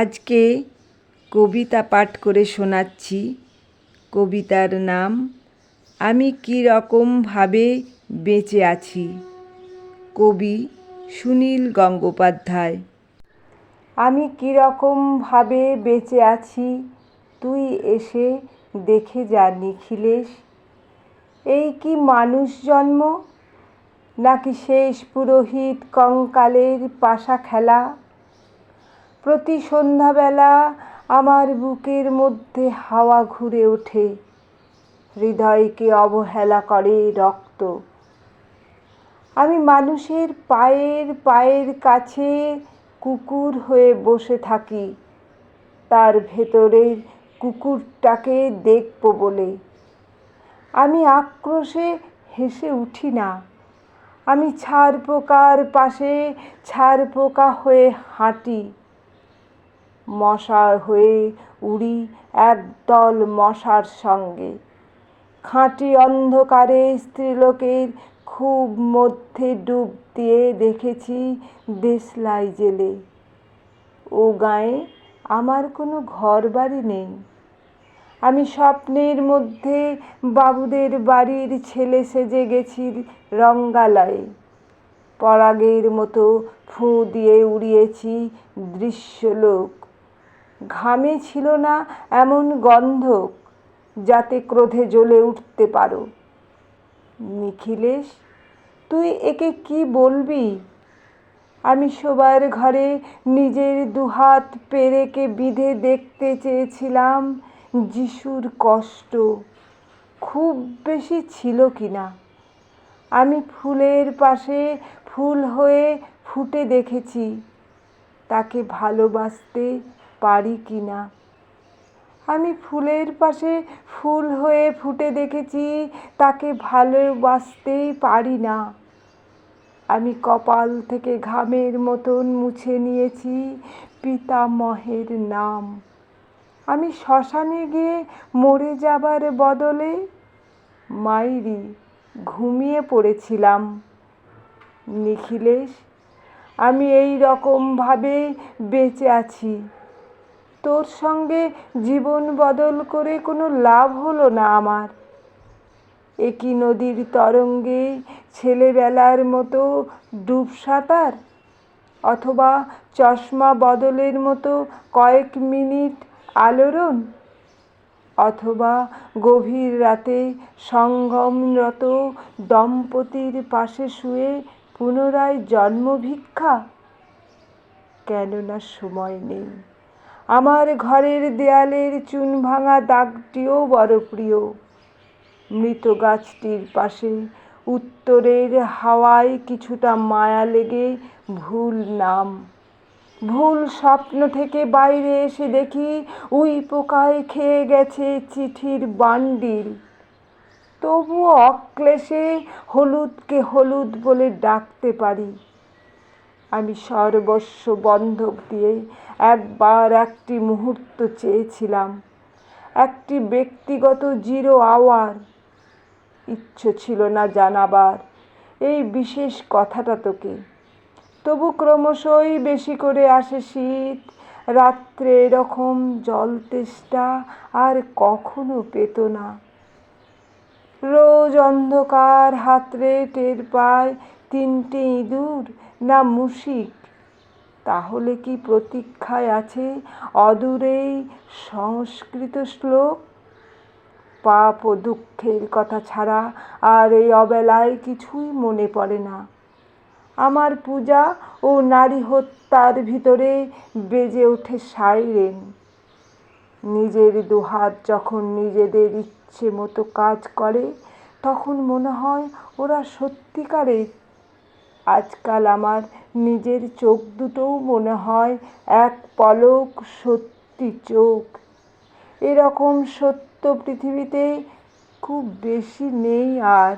আজকে কবিতা পাঠ করে শোনাচ্ছি। কবিতার নাম আমি কী রকমভাবে বেঁচে আছি। কবি সুনীল গঙ্গোপাধ্যায়। আমি কী রকমভাবে বেঁচে আছি, তুই এসে দেখে যা নিখিলেশ। এই কি মানুষ জন্ম, নাকি শেষ পুরোহিত কঙ্কালের পাশা খেলা। প্রতি সন্ধ্যাবেলা আমার বুকের মধ্যে হাওয়া ঘুরে ওঠে, হৃদয়কে অবহেলা করে রক্ত। আমি মানুষের পায়ের কাছে কুকুর হয়ে বসে থাকি, তার ভেতরের কুকুরটাকে দেখব বলে। আমি আক্রোশে হেসে উঠি না, আমি ছারপোকার পাশে ছারপোকা হয়ে হাঁটি। মশা হয়ে উড়ি একদল মশার সঙ্গে। খাঁটি অন্ধকারে স্ত্রীলোকের খুব মধ্যে ডুব দিয়ে দেখেছি দেশলাই জেলে। ও গাঁয়ে আমার কোনো ঘর বাড়ি নেই। আমি স্বপ্নের মধ্যে বাবুদের বাড়ির ছেলে সেজে গেছি রঙ্গালয়ে। পরাগের মতো ফুঁ দিয়ে উড়িয়েছি দৃশ্যলোক। ঘামে ছিল না এমন গন্ধক যাতে ক্রোধে জ্বলে উঠতে পারো। নিখিলেশ, তুই একে কি বলবি? আমি শোবার ঘরে নিজের দুহাত পেরেকে বিঁধে দেখতে চেয়েছিলাম যিশুর কষ্ট খুব বেশি ছিল কিনা। আমি ফুলের পাশে ফুল হয়ে ফুটে দেখেছি, তাকে ভালোবাসতে পারি কিনা। আমি ফুলের পাশে ফুল হয়ে ফুটে দেখেছি, তাকে ভালোবাসতেই পারি না। আমি কপাল থেকে ঘামের মতন মুছে নিয়েছি পিতামহের নাম। আমি শ্মশানে গিয়ে মরে যাবার বদলে মাইরি ঘুমিয়ে পড়েছিলাম। নিখিলেশ, আমি এই রকমভাবে বেঁচে আছি। তোর সঙ্গে জীবন বদল করে কোনো লাভ হলো না আমার। একই নদীর তরঙ্গে ছেলেবেলার মতো ডুব সাঁতার, অথবা চশমা বদলের মতো কয়েক মিনিট আলোড়ন, অথবা গভীর রাতে সঙ্গমরত দম্পতির পাশে শুয়ে পুনরায় জন্ম ভিক্ষা। কেননা সময় নেই। আমার ঘরের দেয়ালের চুন ভাঙা দাগটিও বড় প্রিয়। মৃত গাছটির পাশে উত্তরের হাওয়ায় কিছুটা মায়া লেগে ভুল নাম, ভুল স্বপ্ন থেকে বাইরে এসে দেখি উইপোকায় খেয়ে গেছে চিঠির বান্ডিল। তবুও অক্লেশে হলুদকে হলুদ বলে ডাকতে পারি। আমি সর্বস্ব বন্ধক দিয়ে একবার একটি মুহূর্ত চেয়েছিলাম, একটি ব্যক্তিগত 0 আওয়ার। ইচ্ছে ছিল না জানাবার এই বিশেষ কথাটা তোকে। তবু ক্রমশই বেশি করে আসে শীত, রাত্রে এরকম জলতেষ্টা আর কখনো পেত না। রোজ অন্ধকার হাতড়ে টের পায় 3টে ইঁদুর না মুশিক। তাহলে কি প্রতীক্ষায় আছে অদূরেই সংস্কৃত শ্লোক? পাপ ও দুঃখের কথা ছাড়া আর এই অবেলায় কিছুই মনে পড়ে না। আমার পূজা ও নারী হত্যার ভিতরে বেজে ওঠে সাইরেন। নিজের দুহাত যখন নিজেদের ইচ্ছে মতো কাজ করে, তখন মনে হয় ওরা সত্যিকারের। আজকাল আমার নিজের চোখ দুটোও মনে হয় এক পলক সত্যি চোখ। এরকম সত্য পৃথিবীতে খুব বেশি নেই আর।